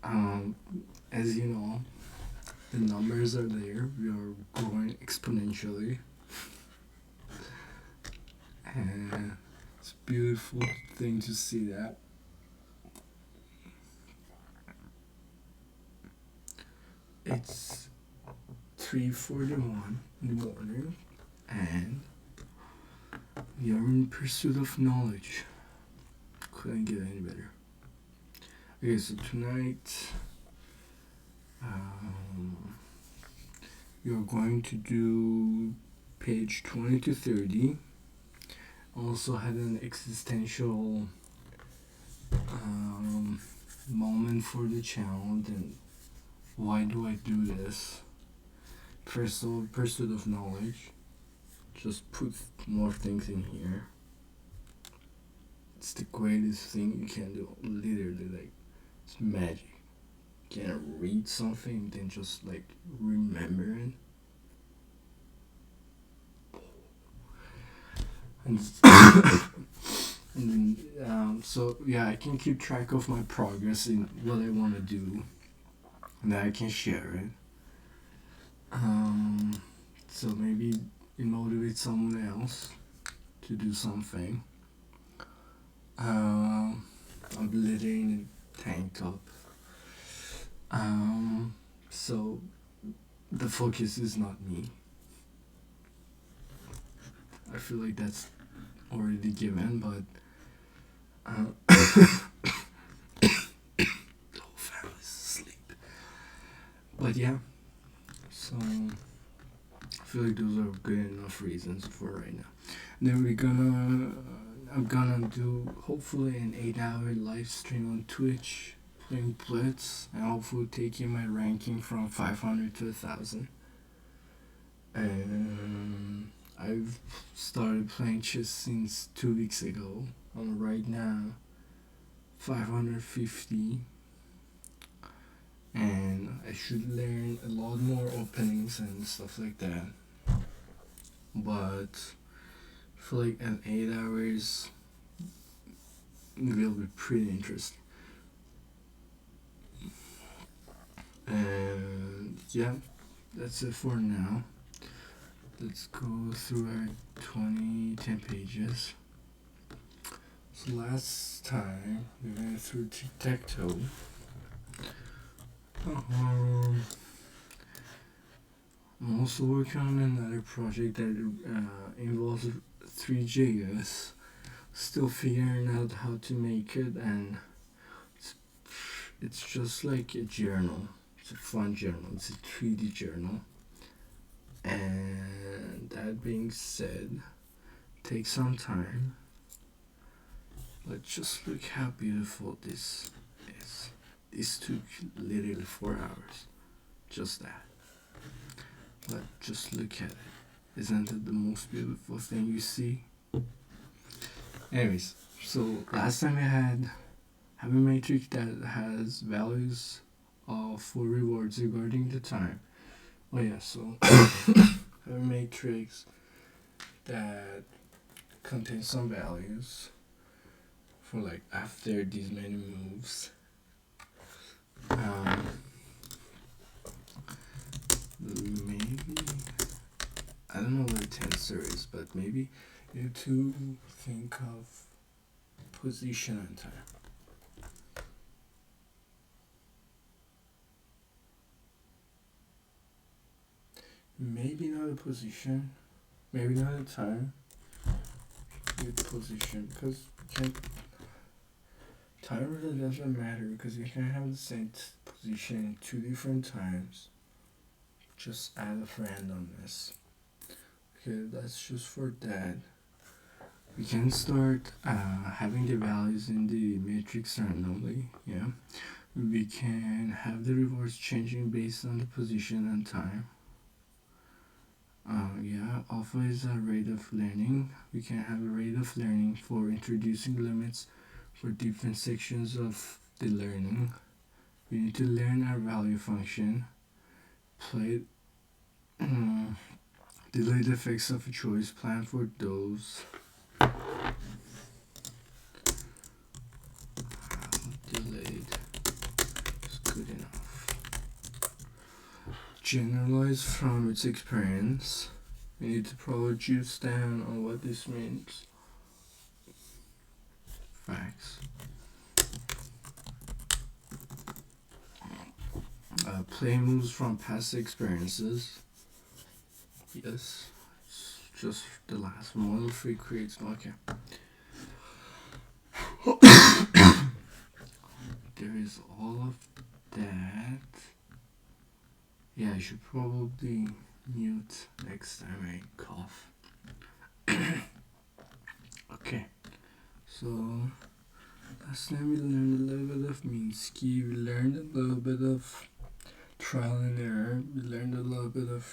Um, as you know, the numbers are there. We are growing exponentially, and it's a beautiful thing to see that. It's 3:41 in the morning, and we are in pursuit of knowledge. Couldn't get any better. Okay, so tonight, um, we are going to do page 20 to 30. Also had an existential um, moment for the channel. Then why do I do this? First of all, pursuit of knowledge. Just put more things in here. It's the greatest thing you can do. Literally, like, it's magic. You can read something, then just like remember it. And, and then, so yeah, I can keep track of my progress in what I want to do, and then I can share it. So maybe it motivates someone else to do something. I'm literally in a tank top. So the focus is not me. I feel like that's already given, but the whole family's asleep. But yeah, so I feel like those are good enough reasons for right now. And then I'm gonna do hopefully an 8-hour live stream on Twitch playing Blitz and hopefully taking my ranking from 500 to 1,000. And I've started playing chess since 2 weeks ago. I'm right now 550, and I should learn a lot more openings and stuff like that. But I feel like at 8 hours will be pretty interesting. And yeah, that's it for now. Let's go through our 10 pages. So last time we went through tic-tac-toe. I'm also working on another project that involves 3 JS. Still figuring out how to make it, and it's just like a journal. It's a fun journal. It's a 3D journal. And that being said, take some time. But just look how beautiful this is. This took literally 4 hours. Just that. But just look at it. Isn't it the most beautiful thing you see? Anyways, so last time I have a matrix that has values for rewards regarding the time. Oh yeah, so I have a matrix that contains some values for like after these many moves. Maybe I don't know what a tensor is, but maybe you have to think of position and time. Maybe not a position, maybe not a time. With position, because time really doesn't matter because you can have the same position in 2 different times. Just add of randomness. Okay, that's just for that. We can start having the values in the matrix randomly. Yeah, we can have the rewards changing based on the position and time. Yeah, alpha is a rate of learning. We can have a rate of learning for introducing limits for different sections of the learning. We need to learn our value function, play delayed effects of a choice, plan for those. Delayed. Just generalize from its experience. We need to probably choose down on what this means. Facts. Play moves from past experiences. Yes. It's just the last model free creates. Okay. There is all of that. Yeah, I should probably mute next time I cough. Okay, so last time we learned a little bit of Minsky, we learned a little bit of trial and error, we learned a little bit of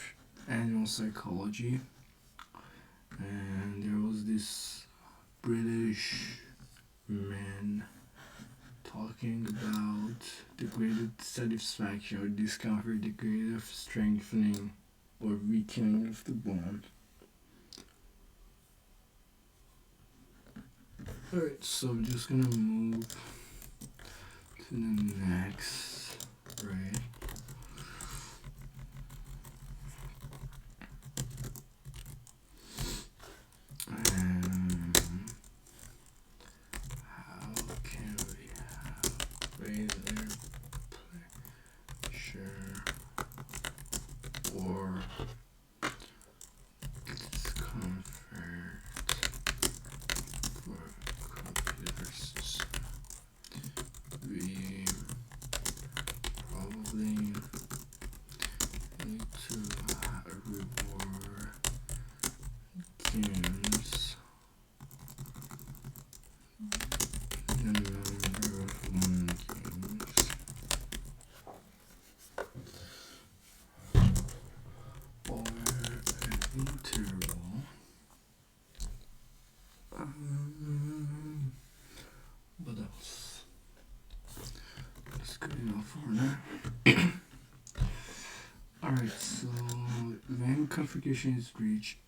animal psychology, and there was this British man talking about the greatest satisfaction or discomfort, the greatest strengthening or weakening of the bond. Alright, so I'm just gonna move to the next, right? How can we have greater pressure or discomfort for computers? We probably need to reward games the number of won games or an interval. What else? That's good enough for now. Alright, so when configuration is reached,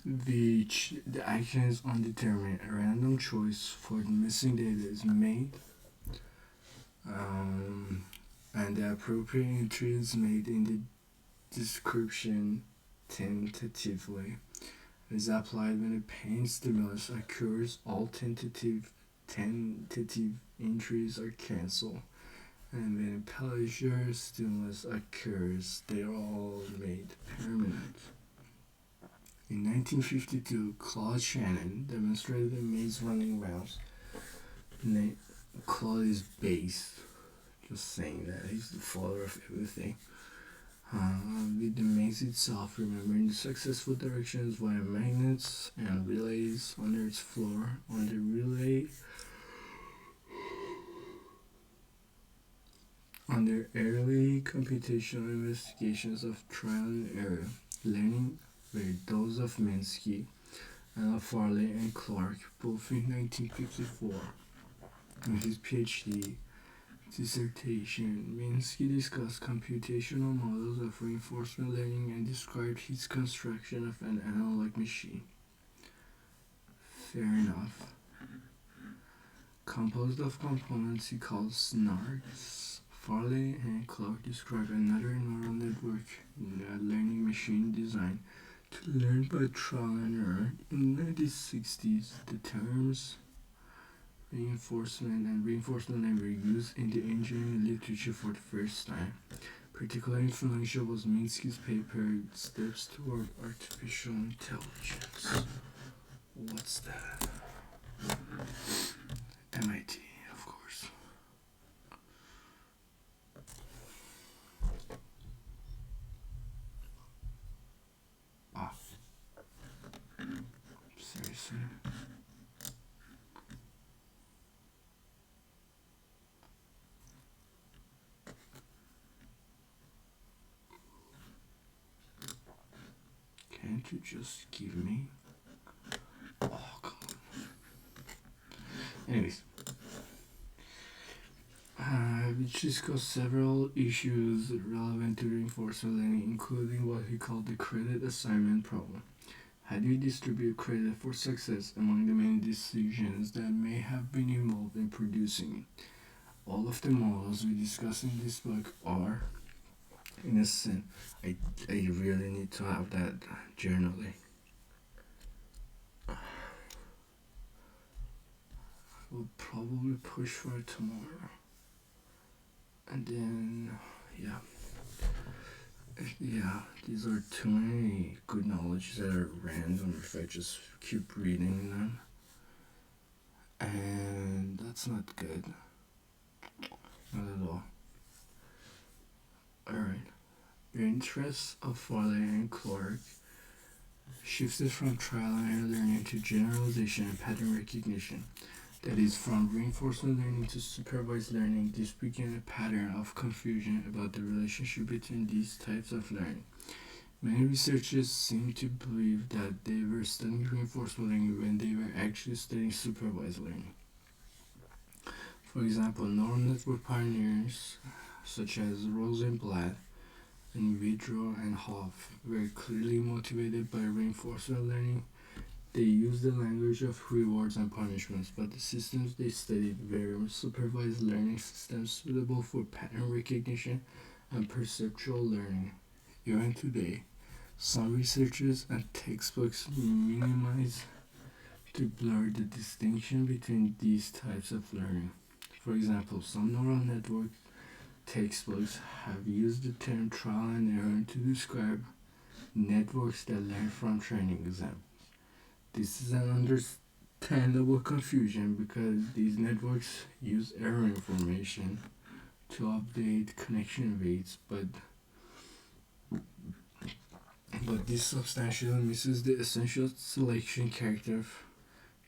the action is undetermined. A random choice for the missing data is made, and the appropriate entry is made in the description tentatively. It is applied when a pain stimulus occurs. All tentative entries are cancelled, and when a pleasure stimulus occurs, they are all made permanent. In 1952, Claude Shannon demonstrated a maze-running mouse. Claude is based. Just saying that he's the father of everything. With the maze itself, remembering the successful directions via magnets and relays under its floor. On the relay, under early computational investigations of trial and error, learning were those of Minsky and Farley and Clark, both in 1954. In his PhD dissertation, Minsky discussed computational models of reinforcement learning and described his construction of an analog machine. Fair enough. Composed of components he calls snarks, Farley and Clark describe another neural network learning machine designed to learn by trial and error. In the 1960s, the terms reinforcement and reinforcement learning were used in the engineering literature for the first time. Particularly influential was Minsky's paper, Steps Toward Artificial Intelligence. What's that? MIT, of course. Ah. Seriously? Can't you just give me? Oh, come on. Anyways. Which discussed several issues relevant to reinforcement learning, including what he called the credit assignment problem. How do you distribute credit for success among the many decisions that may have been involved in producing it? All of the models we discuss in this book are innocent. I, I really need to have that journaling. We'll probably push for it tomorrow. And then, yeah. Yeah, these are too many good knowledge that are random if I just keep reading them. And that's not good. Not at all. Alright. Your interest of Farley and Clark shifted from trial and error learning to generalization and pattern recognition. That is, from reinforcement learning to supervised learning, this began a pattern of confusion about the relationship between these types of learning. Many researchers seem to believe that they were studying reinforcement learning when they were actually studying supervised learning. For example, neural network pioneers such as Rosenblatt and Vidro and Hoff were clearly motivated by reinforcement learning. They used the language of rewards and punishments, but the systems they studied were supervised learning systems suitable for pattern recognition and perceptual learning. Even today, some researchers and textbooks minimize to blur the distinction between these types of learning. For example, some neural network textbooks have used the term trial and error to describe networks that learn from training examples. This is an understandable confusion because these networks use error information to update connection weights, but this substantially misses the essential selection character of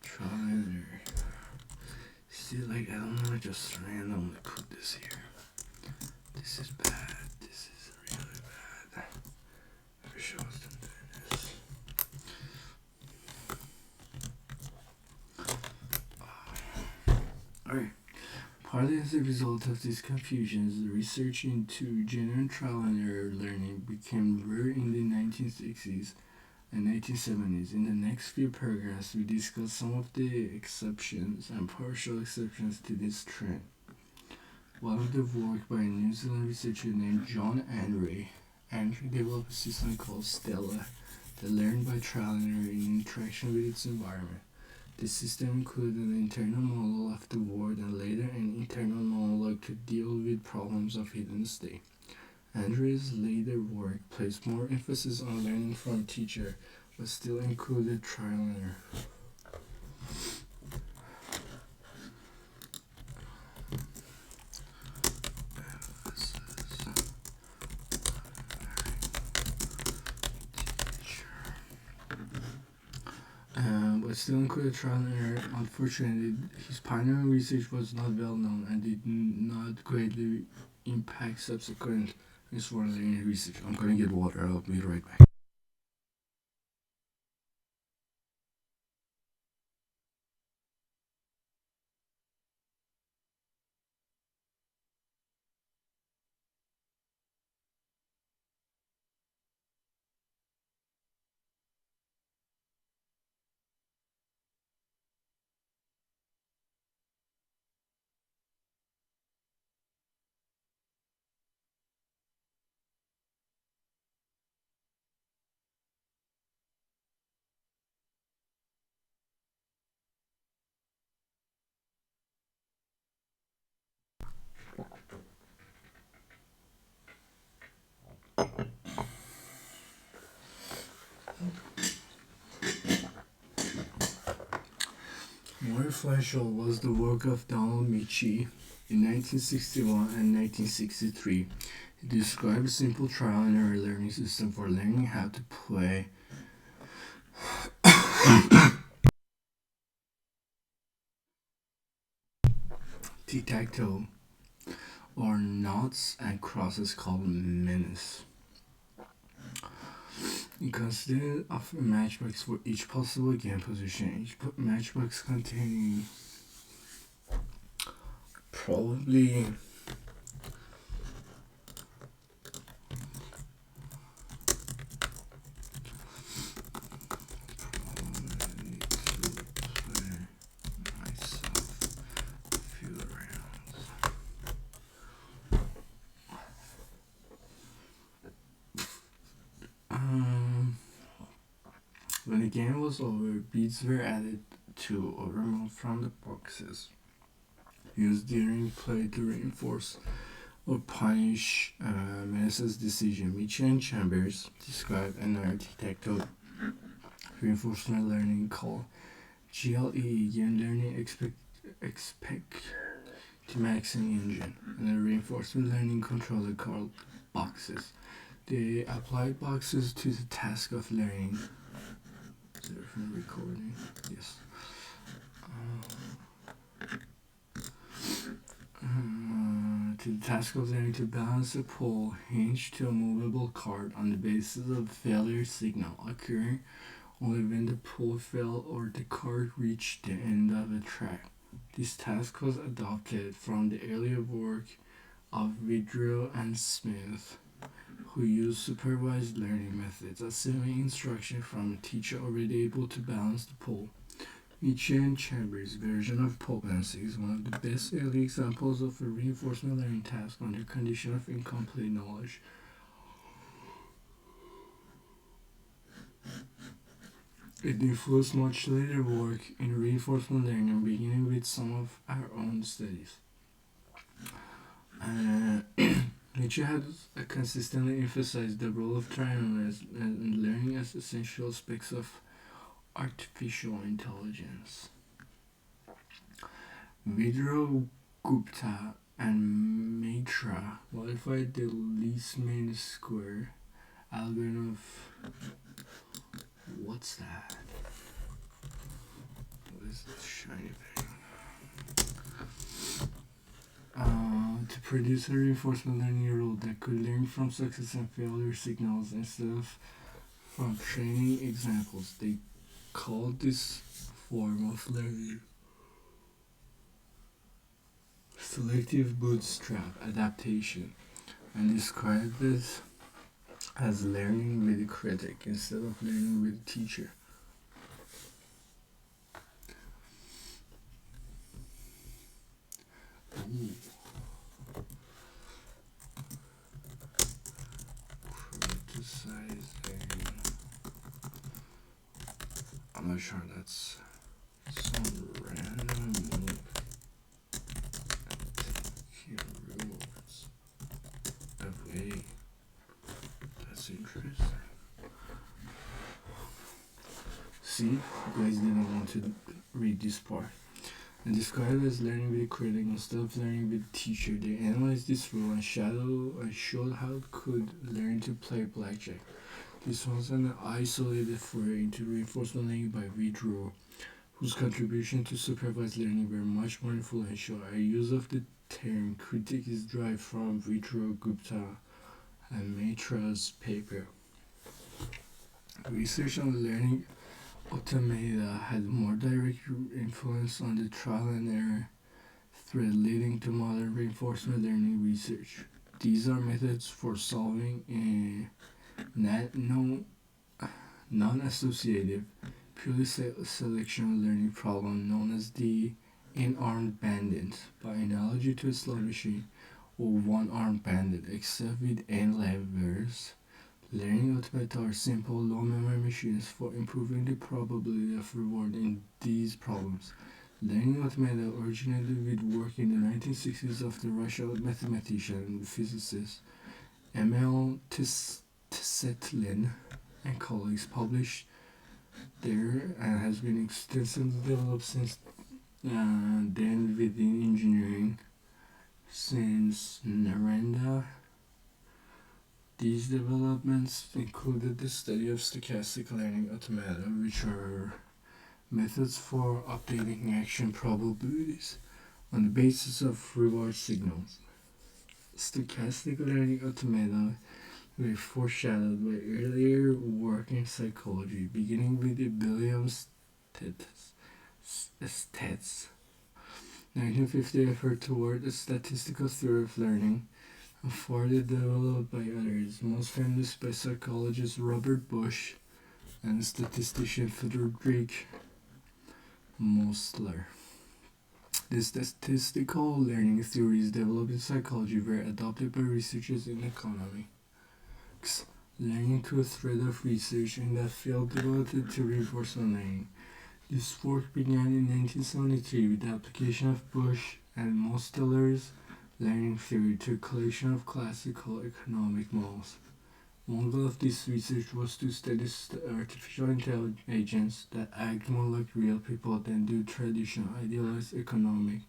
trial and error. See, like, I don't want to just randomly put this here. This is bad. This is really bad. I wish I wasn't doing this. Alright. Partly as a result of these confusions, the research into genuine trial and error learning became rare in the 1960s and 1970s. In the next few paragraphs, we discuss some of the exceptions and partial exceptions to this trend. One of the work by a New Zealand researcher named John Andre developed a system called Stella that learned by trial and error in interaction with its environment. The system included an internal model of the world and later an internal monologue to deal with problems of hidden state. Andre's later work placed more emphasis on learning from teacher, but still included trial and error. But still included trial and error. Unfortunately, his pioneering research was not well known and did not greatly impact subsequent learning research. I'm gonna get water. I'll be right back. More influential was the work of Donald Michie in 1961 and 1963. He described a simple trial and error learning system for learning how to play tic-tac-toe or noughts and crosses called menace. It consisted of a matchbox for each possible game position, each matchbox containing probably myself a few rounds. game was over, beads were added to or removed from the boxes used during play to reinforce or punish Mesa's decision. Mitchell and Chambers described an architectural reinforcement learning called GLE, Game Learning Expectimaxing Engine, and a reinforcement learning controller called boxes. They applied boxes to the task of learning. Is there from recording? Yes. To the task of learning to balance a pole hinged to a movable cart on the basis of failure signal occurring only when the pole fell or the cart reached the end of a track. This task was adopted from the earlier work of Woodrow and Smith, who used supervised learning methods, assuming instruction from a teacher already able to balance the pole. Mitchell and Chambers' version of pole balancing is one of the best early examples of a reinforcement learning task under condition of incomplete knowledge. It influenced much later work in reinforcement learning, beginning with some of our own studies. Mitchell has consistently emphasized the role of triangles and learning as essential aspects of artificial intelligence. Vidro Gupta and Mitra modified the least mean square algorithm of what's that? What is this shiny thing? To produce a reinforcement learning rule that could learn from success and failure signals instead of from training examples. They called this form of learning selective bootstrap adaptation and described it as learning with a critic instead of learning with a teacher. Ooh. Criticizing. I'm not sure that's some random move. Rewards. Okay. That's interesting. See, you guys didn't want to read this part. And described as learning with a critic instead of learning with a teacher. They analyzed this rule and showed how it could learn to play blackjack. This was an isolated foray into reinforcement learning by Woodrow, whose contribution to supervised learning were much more influential. Our use of the term critic is derived from Woodrow Gupta and Mitra's paper. Research on learning automata had more direct influence on the trial and error thread leading to modern reinforcement learning research. These are methods for solving a non-associative, purely selection learning problem known as the in-armed bandit, by analogy to a slot machine or one-armed bandit, except with n levers. Learning automata are simple, low-memory machines for improving the probability of reward in these problems. Learning automata originated with work in the 1960s of the Russian mathematician and physicist Emil Tsetlin and colleagues, published there and has been extensively developed since then within engineering since Narendra. These developments included the study of stochastic learning automata, which are methods for updating action probabilities on the basis of reward signals. Stochastic learning automata were foreshadowed by earlier work in psychology, beginning with William's Stats 1950 effort toward a statistical theory of learning, and further developed by others, most famous by psychologist Robert Bush and statistician Friedrich Mosler. The statistical learning theories developed in psychology were adopted by researchers in economics. learning through a thread of research in that field devoted to reinforcement learning. This work began in 1973 with the application of Bush and Mosteller's learning theory to a collection of classical economic models. One goal of this research was to study artificial agents that act more like real people than do traditional idealized economic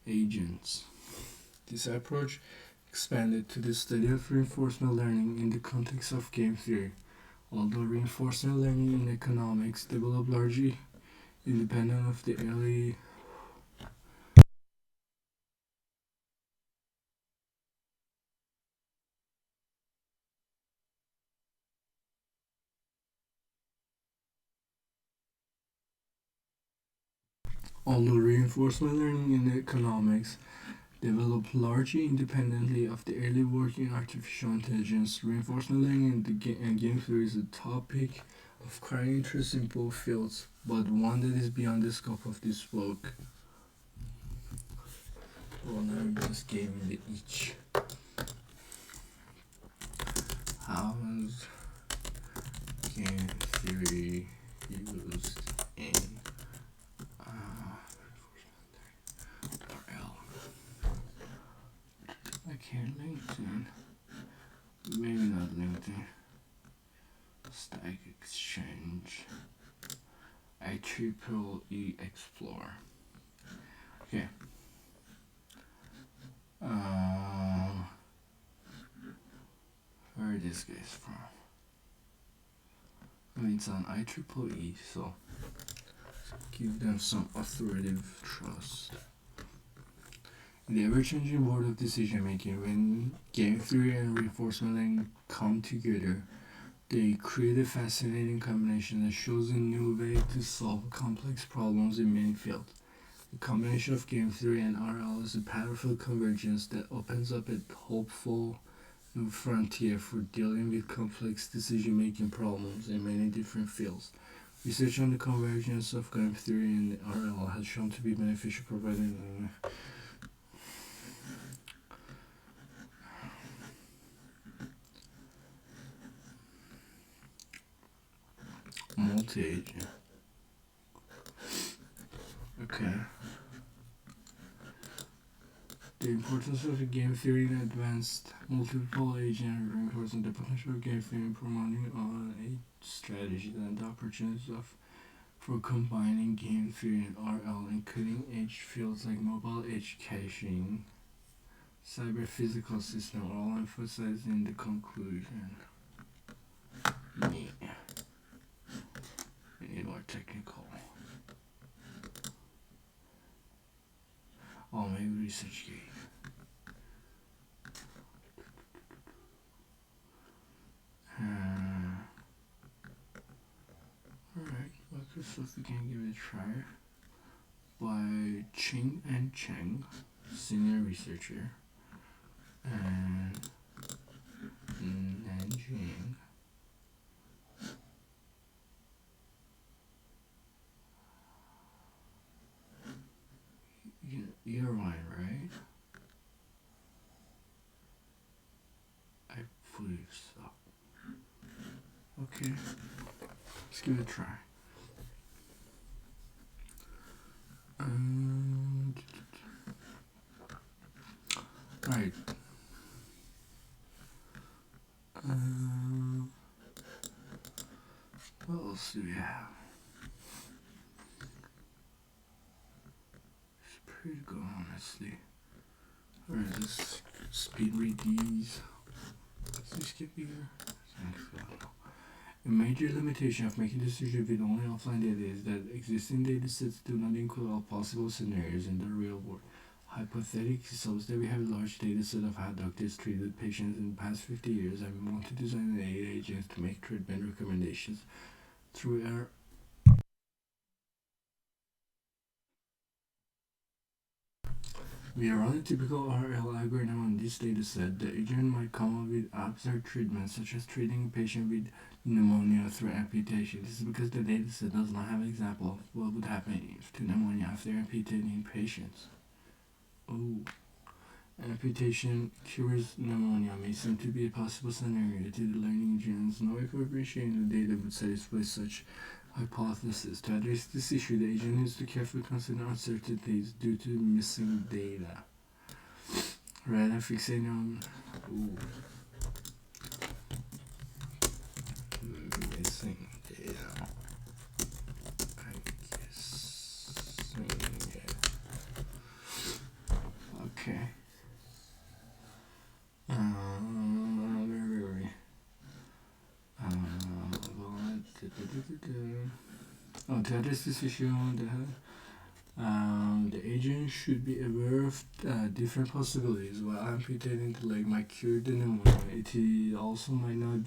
agents. This approach expanded to the study of reinforcement learning in the context of game theory. Although reinforcement learning in economics developed largely independent of the early although reinforcement learning in economics developed largely independently of the early work in artificial intelligence, reinforcement learning and game theory is a topic of current interest in both fields, but one that is beyond the scope of this book. Well, now we just gave me the each. How is game theory used in RL? Okay, LinkedIn. Maybe not LinkedIn. Stack Exchange. IEEE Explorer. Okay. Where this guy's from? I mean, it's on IEEE, so give them some authoritative trust. In the ever-changing world of decision making, when game theory and reinforcement learning come together, they create a fascinating combination that shows a new way to solve complex problems in many fields. The combination of game theory and RL is a powerful convergence that opens up a hopeful new frontier for dealing with complex decision-making problems in many different fields. Research on the convergence of game theory and RL has shown to be beneficial, providing multi-agent. Okay. The importance of game theory in advanced multiple agent reinforcing the potential of game theory in promoting on a strategy and the opportunities for combining game theory and RL in cutting edge fields like mobile edge caching, cyber physical system, all emphasized in the conclusion. Yeah. We need more technical. Oh, maybe research gate. Alright, Microsoft, we can give it a try. By Ching and Cheng, senior researcher, and Nanjing. You're right, right? I believe so. Okay, let's give it a try. Right. What else do we have? It's pretty good, honestly. Alright, let's speed read these. Let's skip here. A major limitation of making decisions with only offline data is that existing data sets do not include all possible scenarios in the real world. Hypothetically, suppose that we have a large data set of how doctors treated patients in the past 50 years and we want to design an AI agent to make treatment recommendations through our we run a typical RL algorithm on this dataset. The agent might come up with absurd treatments, such as treating a patient with pneumonia through amputation. This is because the dataset does not have an example of what would happen to pneumonia after amputating patients. Oh, Amputation cures pneumonia may seem to be a possible scenario to the learning agents. No incorporation of the data would satisfy such hypothesis. To address this issue, the agent needs to carefully consider uncertainties due to missing data. Rather than fixating on missing data, I guess. Yeah. Okay. Where were we? To address this issue, the agent should be aware of different possibilities. While amputating the leg might cure the pneumonia, it also might not,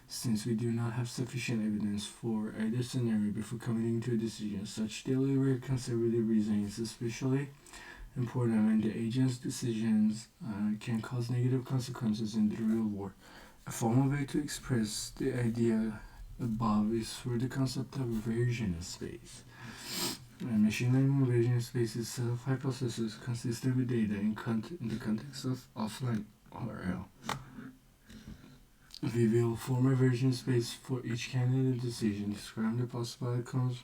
since we do not have sufficient evidence for either scenario before committing to a decision. Such deliberate conservative reasoning is especially important when the agent's decisions can cause negative consequences in the real world. A formal way to express the idea above is through the concept of version space. Machine learning version space is a set of hypotheses consistent with data in the context of offline RL. We will form a version space for each candidate decision, describe the possible outcomes.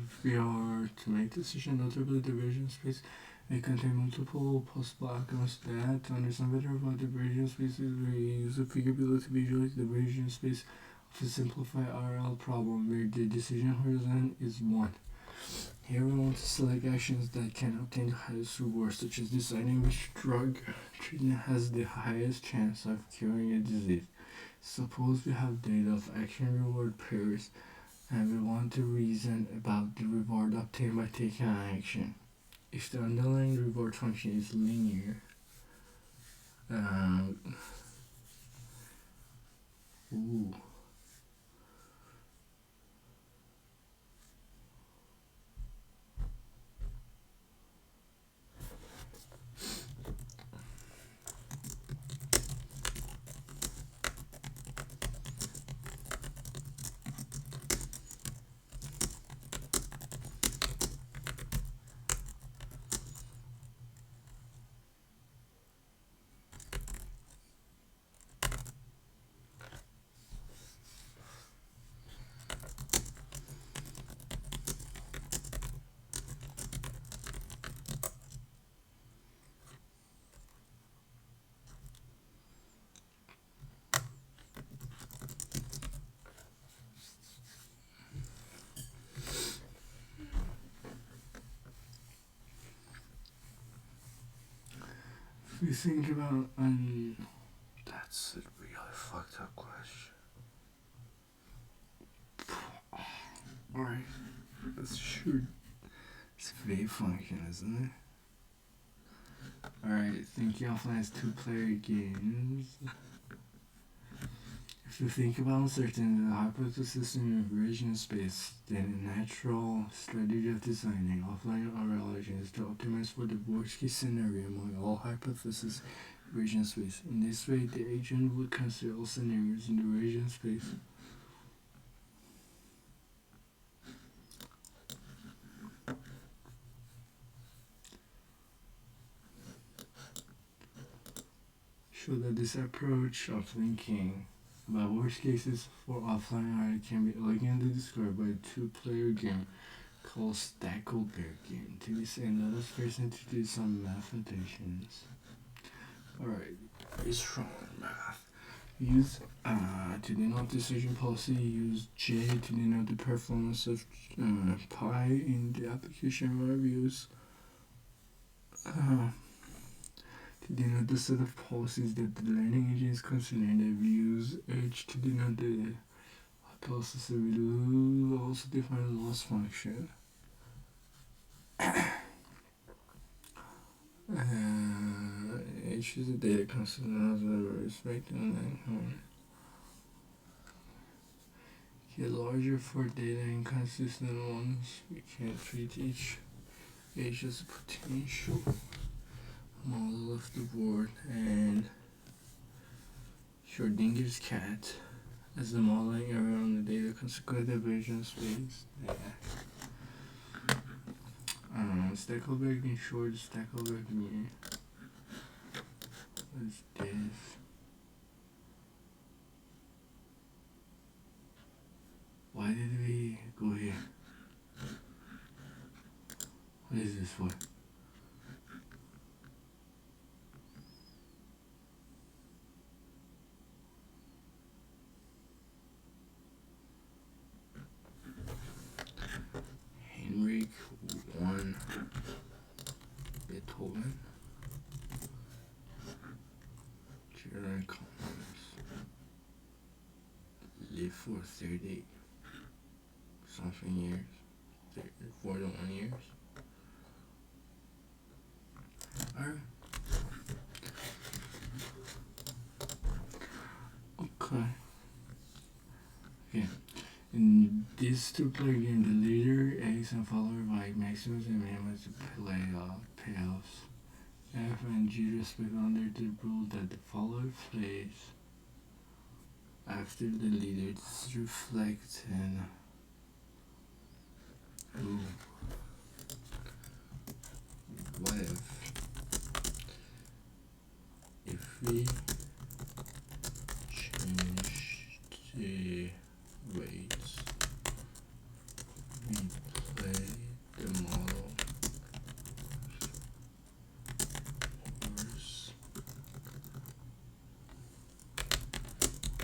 If we are to make decision, notably the version space may contain multiple possible outcomes. To understand better about the version spaces, we use a figure below to visualize the version space of a simplified RL problem where the decision horizon is 1. Here we want to select actions that can obtain the highest reward, such as deciding which drug treatment has the highest chance of curing a disease. Suppose we have data of action-reward pairs and we want to reason about the reward obtained by taking an action. If the underlying reward function is linear, if we think about, that's a really fucked up question. Alright, that's sure. It's a wave function, isn't it? Alright, thinking offline is 2-player games. If you think about uncertainty, the hypothesis in version space, then a natural strategy of designing offline RL agents is to optimize for the worst case scenario among all hypotheses in version space. In this way, the agent would consider all scenarios in the version space. Show that this approach of thinking about worst cases for offline RL can be elegantly described by a 2-player game called Stackleberg game. To this end, let us first introduce some mathematicians. Alright, it's from math. Use to denote decision policy, use J to denote the performance of pi in the application reviews. To denote the set of policies that the learning agent is considering, they will use H to denote the hypothesis. We will also define a loss function. H is a data constant as a respect and then get larger for data inconsistent ones. We can treat each H as a potential model of the board and Schrodinger's cat as the modeling error on the data consequent version space. Stackelberg in short, Stackelberg mean. What's this? Why did we go here? What is this for? Henrik one Beethoven. Gerard Collins. Live for 30 something years. 41 years. Alright. Okay. Okay. In this two-player game, the leader Ace and followed by Maximus and Mammoth to play payoffs. F and G respect under the rule that the follower plays after the leader is reflected. Ooh. What if we change the weights, we play the model horse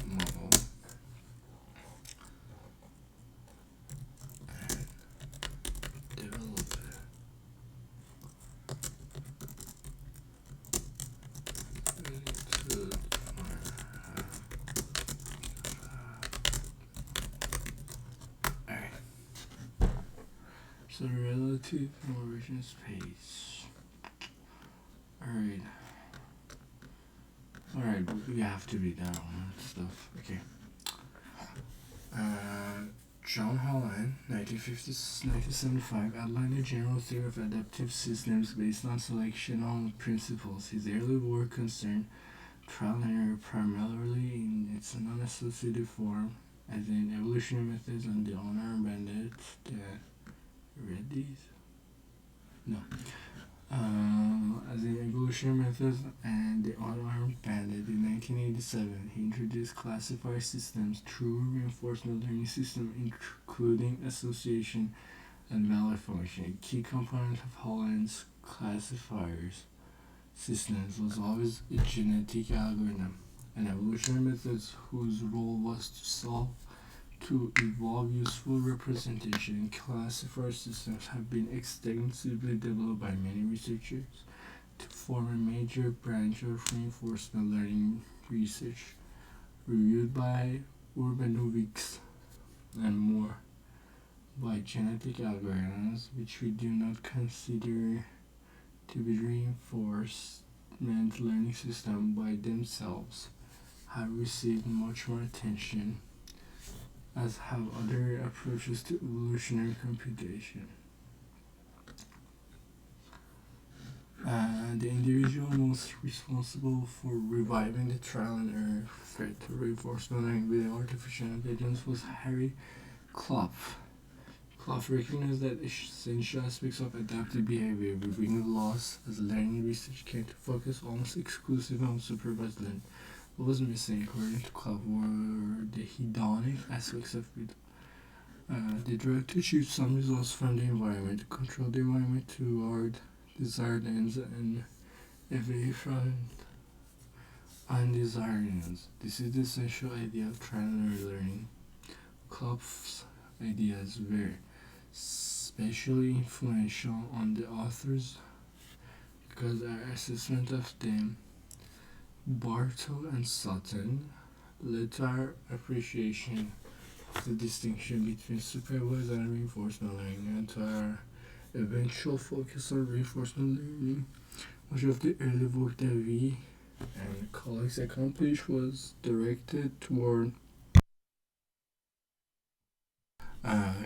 model and develop it. We need to define alright. So relative motion space. Alright. Alright, we have to be down and stuff. Okay. John Holland, 1975, outlined a general theory of adaptive systems based on selectional principles. His early work concerned trial and error primarily in its non-associative form, as in evolutionary methods and the unarmed bandits that read these. No. As in evolutionary methods and the unarmed bandit in 1987, he introduced classifier systems through reinforcement learning system, including association and value function. A key component of Holland's classifiers systems was always a genetic algorithm, and evolutionary methods whose role was to evolve useful representation. Classifier systems have been extensively developed by many researchers to form a major branch of reinforcement learning research, reviewed by Urbanovics and more by genetic algorithms, which we do not consider to be reinforcement learning systems by themselves, have received much more attention, as have other approaches to evolutionary computation. The individual most responsible for reviving the trial and error threat to reinforcement learning with artificial intelligence was Harry Clough. Clough recognized that essential aspects of adaptive behavior, reviewing the laws as learning research came to focus almost exclusively on supervised learning. What was missing, according to Clough, were the hedonic aspects of it. The drive to achieve some results from the environment, to control the environment toward desired ends, and away from undesired ends. This is the essential idea of trial and error learning. Clough's ideas were especially influential on the authors because our assessment of them, Bartle and Sutton, led to our appreciation of the distinction between supervised and reinforcement learning, and to our eventual focus on reinforcement learning. Much of the early work that we and colleagues accomplished was directed toward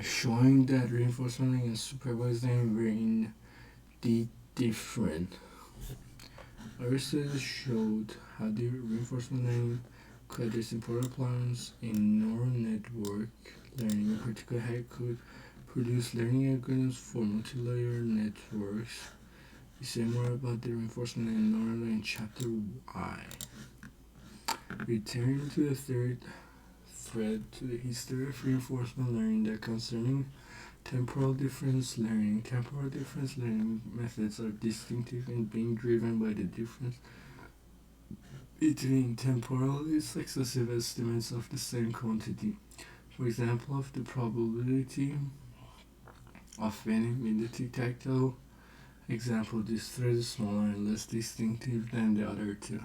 showing that reinforcement learning and supervised learning were indeed different. Our studies showed how the reinforcement learning could address important problems in neural network learning. In particular, how it could produce learning algorithms for multi-layer networks We say more about the reinforcement and normal in chapter Y. Returning to the third thread to the history of reinforcement learning that concerning temporal difference learning. Temporal difference learning methods are distinctive in being driven by the difference between temporal is successive estimates of the same quantity. For example, of the probability of winning in the tic-tac-toe example, this thread is smaller and less distinctive than the other two,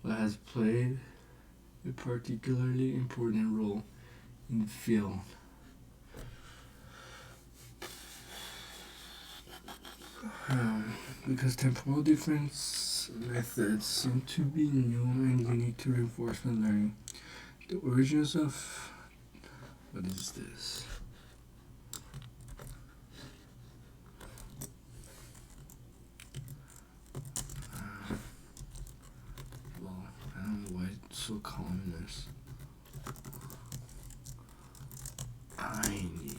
but has played a particularly important role in the field. Because temporal difference methods seem to be new and unique to reinforcement learning. The origins of what is this? Well, I don't know why it's so common. I need.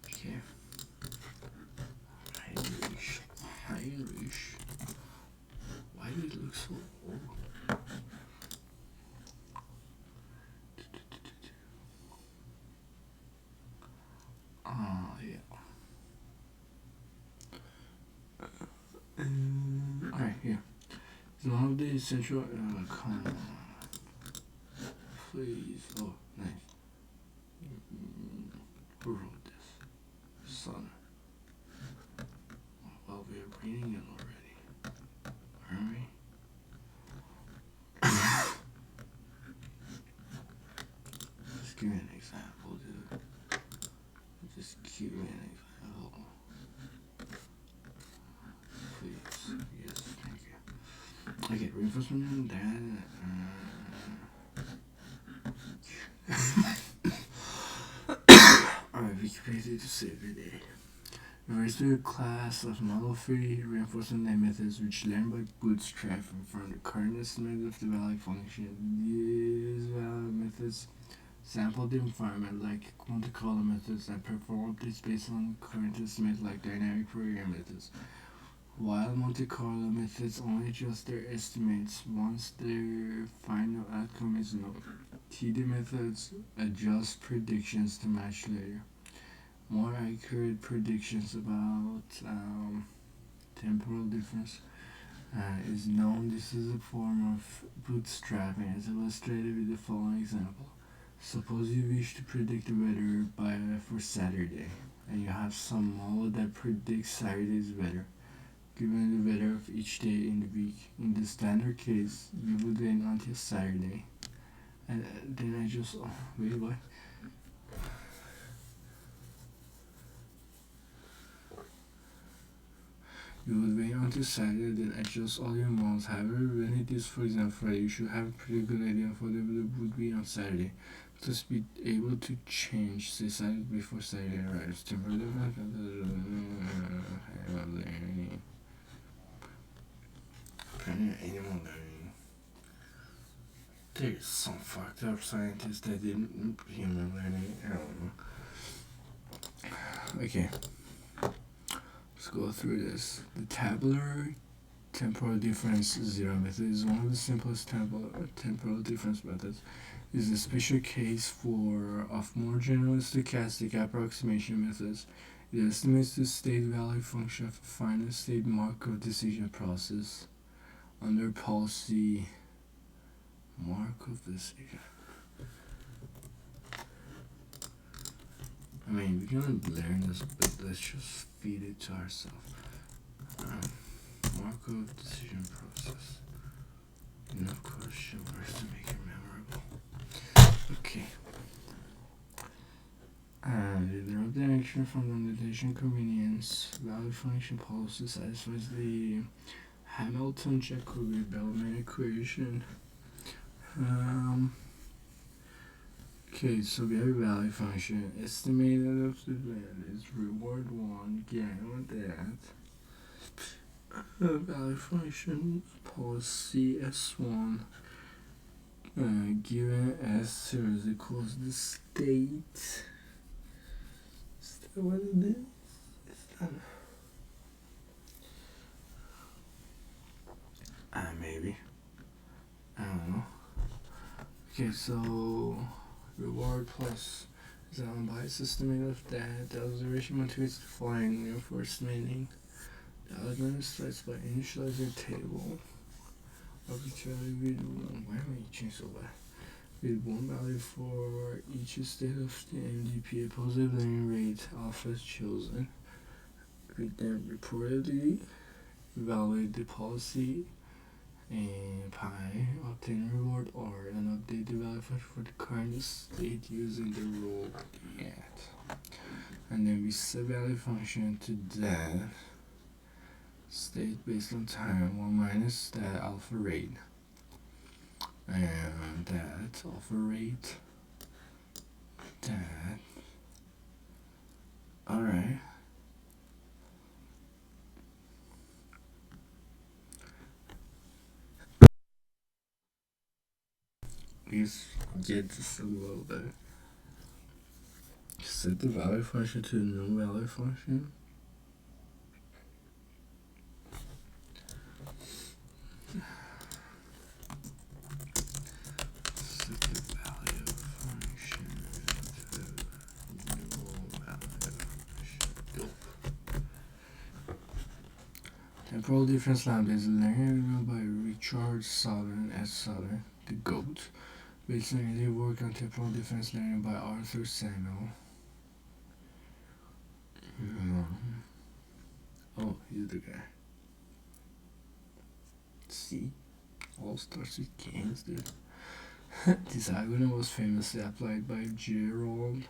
Okay. Heinrich. Why did it look so old? Yeah. Alright, here. It's one of the essential. Come on. Please. Oh, nice. Who wrote this? Son. Well, we are reading it already. Aren't we? Just give me an example, dude. Just give me an example. Please. Yes, thank you. Okay, reinforcement then. Alright, Wikipedia to save the day. Refers to a class of model-free reinforcement methods which learn by bootstrapping from the current estimate of the value function. These value methods sample the environment like Monte Carlo methods and perform updates based on current estimates like dynamic Fourier methods. While Monte Carlo methods only adjust their estimates once their final outcome is known, TD methods adjust predictions to match later. More accurate predictions about temporal difference is known. This is a form of bootstrapping as illustrated with the following example. Suppose you wish to predict the weather for Saturday, and you have some model that predicts Saturday's weather, given the weather of each day in the week. In the standard case, you would wait until Saturday, and then I just wait, what? You would wait until Saturday, then adjust all your models. However, when it is, for example, Friday, you should have a pretty good idea of what the weather would be on Saturday. Just be able to change the Saturday before Saturday arrives. Animal learning. There's some fucked up scientists that didn't human learning. I don't know. Okay. Let's go through this. The tabular temporal difference zero method is one of the simplest temporal difference methods. It is a special case of more general stochastic approximation methods. It estimates the state value function of a finite state Markov decision process under policy Markov decision. I mean, we're gonna learn this, but let's just feed it to ourselves. Markov decision process. Enough question marks to make it memorable. Okay. The direct direction from the notation convenience value function policy satisfies the Hamilton-Jacobi-Bellman equation. Okay, so we have a value function. Estimated of the value is reward 1, gain that. Value function policy S1 given S0 is equals the state. Is that what it is? Okay, so reward plus is an unbiased estimate of that. The observation motivates the following reinforcement meaning. The algorithm starts by initializing a table arbitrarily with one. Why am I itching so bad? With one value for each state of the MDP, a positive learning rate alpha is chosen. We then reportedly evaluate the policy and pi, obtain reward R, and update the value for the current state using the rule at. And then we set value function to that state based on time 1 minus that alpha rate. And that alpha rate, that. Alright. Let's get this a little bit. Set the value function to a new value function. Set the value function to new value function. Temporal difference lambda is a linear variable by Richard Southern S. Southern, the GOAT, based on early work on temporal difference learning by Arthur Samuel. Oh, he's the guy. See? All starts with gains, dude. This algorithm was famously applied by Gerald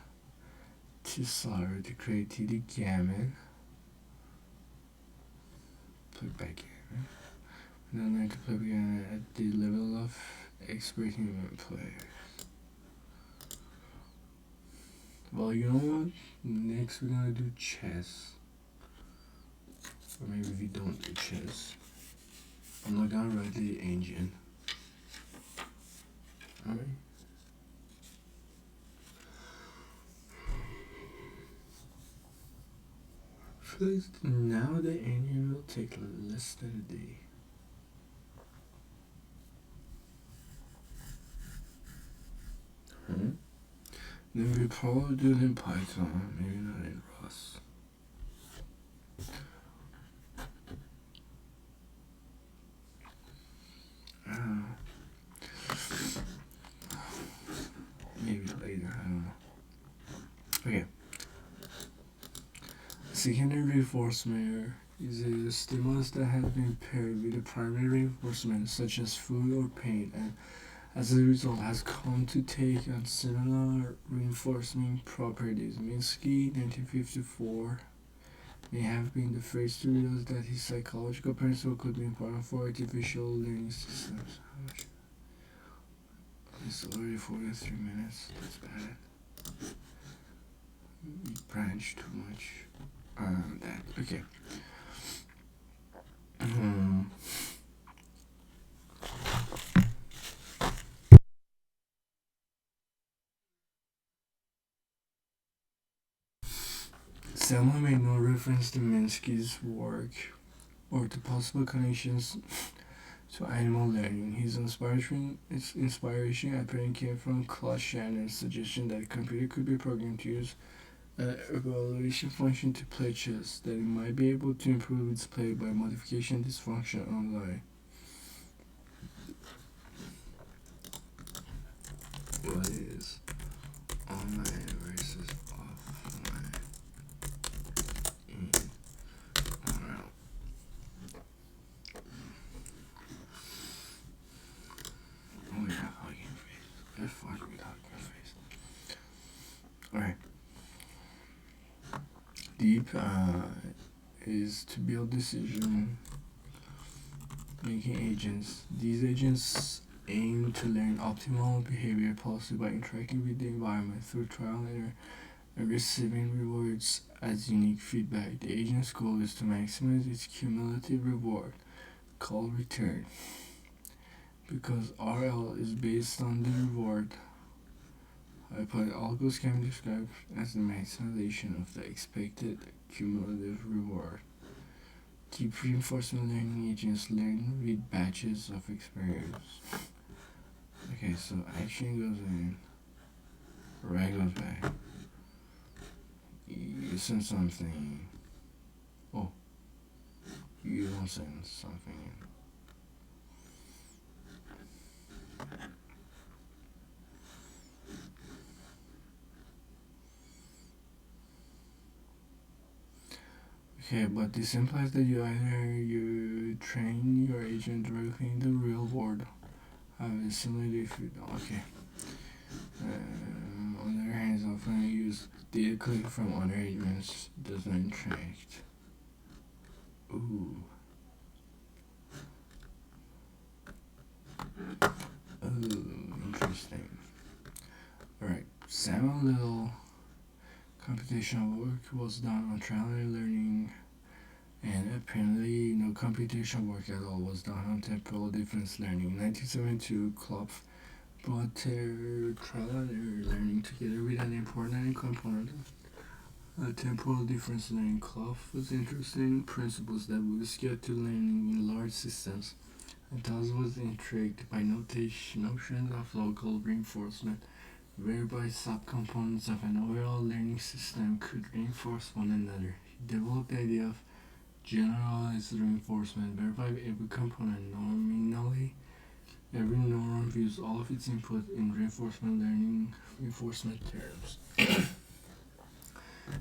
Tisar to create TD gammon. Playback gammon. And then learn to play gammon at the level of expert human players. Well, you know what? Next we're gonna do chess. Or maybe we don't do chess. I'm not gonna write the engine. Alright. First, now the engine will take less than a day. Then we probably do it in Python, maybe not in Rust. Maybe later, I don't know. Okay. Secondary reinforcement is a stimulus that has been paired with a primary reinforcement, such as food or pain, and as a result has come to take on similar reinforcement properties. Minsky, 1954, may have been the first to realize that his psychological principle could be important for artificial learning systems. It's already 43 minutes. That's bad. You branched too much. That. Okay. Selma made no reference to Minsky's work or to possible connections to animal learning. His inspiration apparently came from Claude Shannon's suggestion that a computer could be programmed to use an evaluation function to play chess, that it might be able to improve its play by modification of this function online. What is online versus offline in RL? Oh yeah, Hugging Face. Good fucking Hugging Face. Alright. Deep is to build decision making agents. These agents aim to learn optimal behavior policy by interacting with the environment through trial and error and receiving rewards as unique feedback. The agent's goal is to maximize its cumulative reward, called return. Because RL is based on the reward, algos can be described as the maximization of the expected cumulative reward. Deep reinforcement learning agents learn with batches of experience. Okay, so action goes in, red goes back. You send something. Oh, you don't send something in. Okay, but this implies that you train your agent directly in the real world. Similarly, if you don't. Okay. On the other hand, it's often used data collected from other agents doesn't interact. Ooh. Ooh, interesting. Alright, Samuel Little computational work was done on trial and learning, and apparently no computational work at all was done on temporal difference learning. In 1972, Klopf brought trial and error learning together with an important component. Temporal difference learning. Klopf was interested in principles that would scale to learning in large systems, and thus was intrigued by notions of local reinforcement, whereby subcomponents of an overall learning system could reinforce one another. He developed the idea of generalized reinforcement, whereby every component nominally, every neuron views all of its input in reinforcement learning reinforcement terms.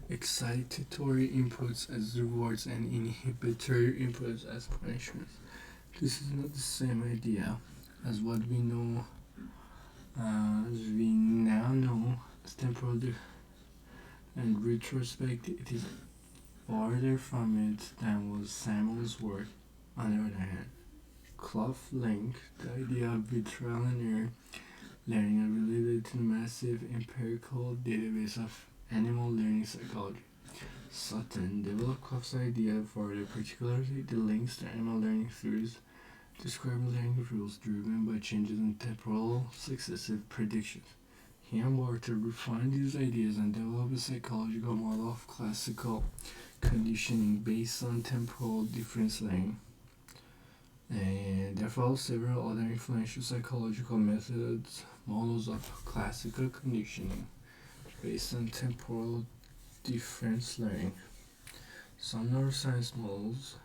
Excitatory inputs as rewards and inhibitory inputs as punishments. This is not the same idea as what we know, as we now know as temporal and retrospect. It is farther from it than was Samuel's work. On the other hand, Clough linked the idea of trial and error learning and related to the massive empirical database of animal learning psychology. Sutton developed Clough's idea further, particularly the links to animal learning theories, describing learning rules driven by changes in temporal successive predictions. He and Barter refined these ideas and developed a psychological model of classical conditioning based on temporal difference learning. And there follow several other influential psychological methods, models of classical conditioning based on temporal difference learning. Some neuroscience models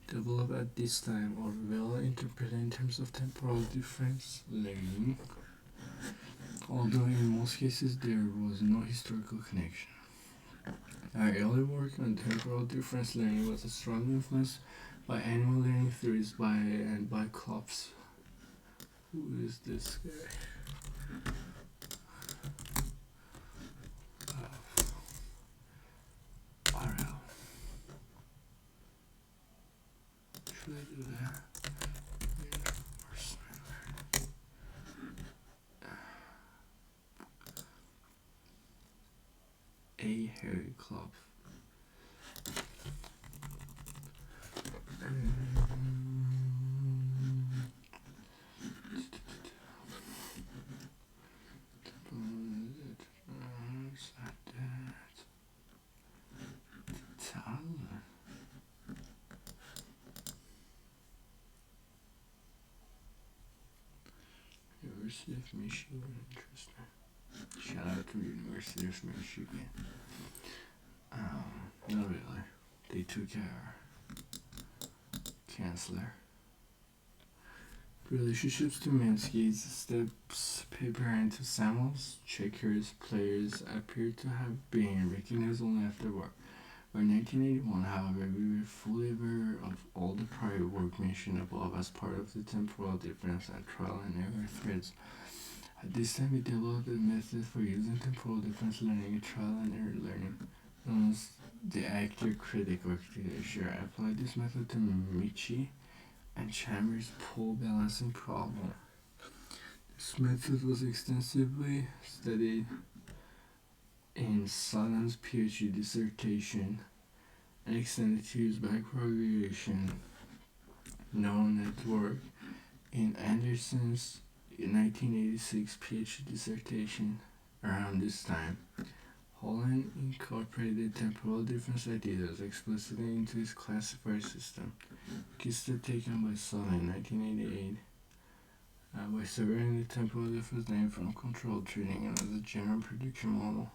developed at this time are well interpreted in terms of temporal difference learning, although in most cases there was no historical connection. Our early work on temporal difference learning was strongly influenced by animal learning theories by Klops. Who is this guy? RL. Should I do that? A. Harry Klopp. University of Michigan, interesting. Shout out to University of Michigan. Not really. They took our chancellor. Relationships to Mansky's steps paper and to Samuel's checkers players appear to have been recognized only afterward. By 1981, however, we were fully aware of all the prior work mentioned above as part of the temporal difference and trial and error threads. At this time, we developed a method for using temporal difference learning in trial and error learning, known as the actor-critic architecture. I applied this method to Michi and Chalmers' pole balancing problem. This method was extensively studied in Sutton's PhD dissertation and extended to use backpropagation known network in Anderson's 1986 PhD dissertation. Around this time, Holland incorporated temporal difference ideas explicitly into his classifier system. Kista taken by Sutton in 1988 By separating the temporal difference name from control training and as a general prediction model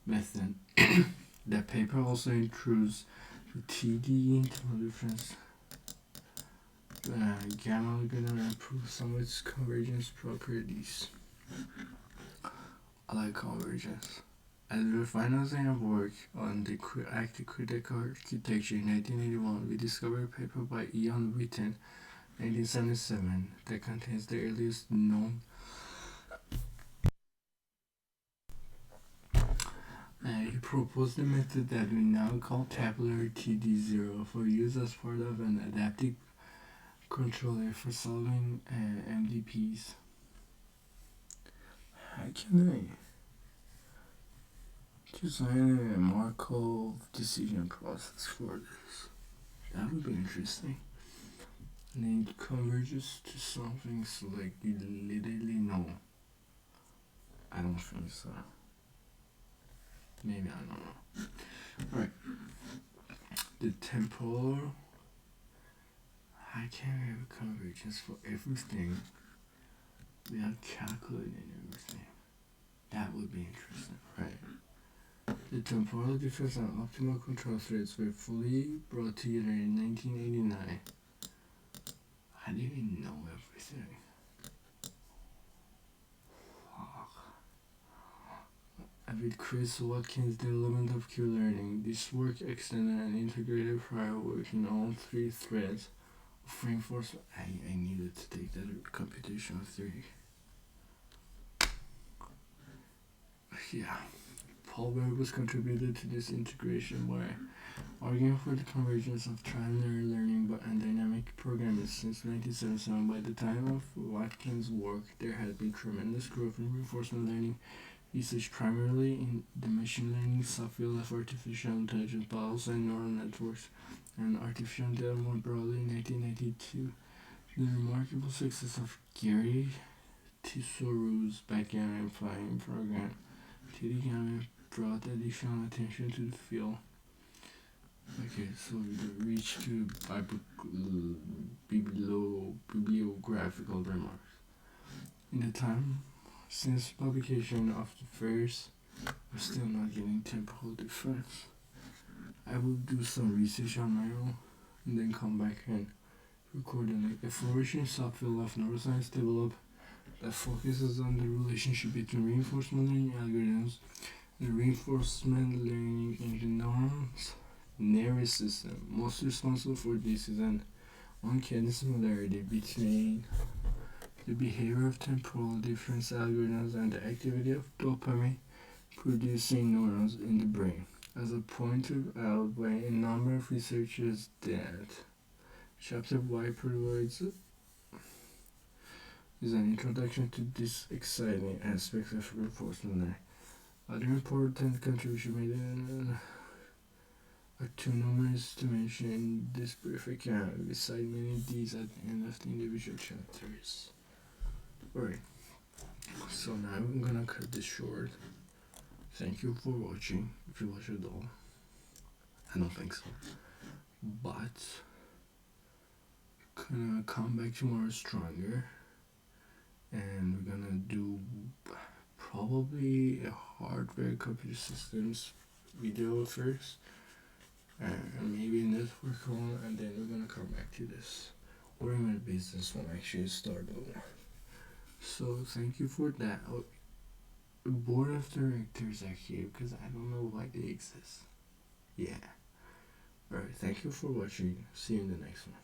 method. The paper also includes the TD temporal difference gamma algorithm and improves some of its convergence properties. I like convergence. As we finalizing our work on the active critical architecture in 1981, we discovered a paper by Ian Witten, 1977, that contains the earliest known. He proposed a method that we now call tabular TD0 for use as part of an adaptive controller for solving MDPs. How can I design a Markov decision process for this? That would be interesting. And then it converges to something so like you literally know. I don't think so. Maybe, I don't know. Alright. The temporal. How can we have a convergence for everything without calculating everything? That would be interesting, right? The temporal difference and optimal control threads were fully brought together in 1989. I didn't even know everything. And with Chris Watkins' development of Q-learning, this work extended and integrated prior work in all three threads of reinforcement. I needed to take that computational theory. Yeah. Paul Weber's contributed to this integration by arguing for the convergence of trial learning and dynamic programming since 1977. By the time of Watkins' work, there had been tremendous growth in reinforcement learning research, primarily in the machine learning subfield of artificial intelligence, but also in neural networks and artificial intelligence more broadly. In 1992, the remarkable success of Gary Tesorou's backgammon playing program, TD brought additional attention to the field. Okay, so we reach to bibliographical remarks. In the time since publication of the first, we're still not getting temporal difference. I will do some research on my own and then come back and record a flourishing subfield of neuroscience developed that focuses on the relationship between reinforcement learning algorithms and reinforcement learning in the neurons nervous system. Most responsible for this is an uncanny similarity between the behavior of temporal difference algorithms and the activity of dopamine producing neurons in the brain. As a pointed out by a number of researchers, that chapter Y provides is an introduction to this exciting aspect of reinforcement learning. Other important contributions made are too numerous to mention in this brief account. We cite many of these at the end of the individual chapters. Alright, so now I'm gonna cut this short. Thank you for watching, if you watch it all. I don't think so. But, gonna come back tomorrow stronger. And we're gonna do probably a hardware computer systems video first. And maybe network one, and then we're gonna come back to this. Or in my business one actually started. So thank you for that. Board of directors are here because I don't know why they exist. Yeah. Alright, thank you for watching. See you in the next one.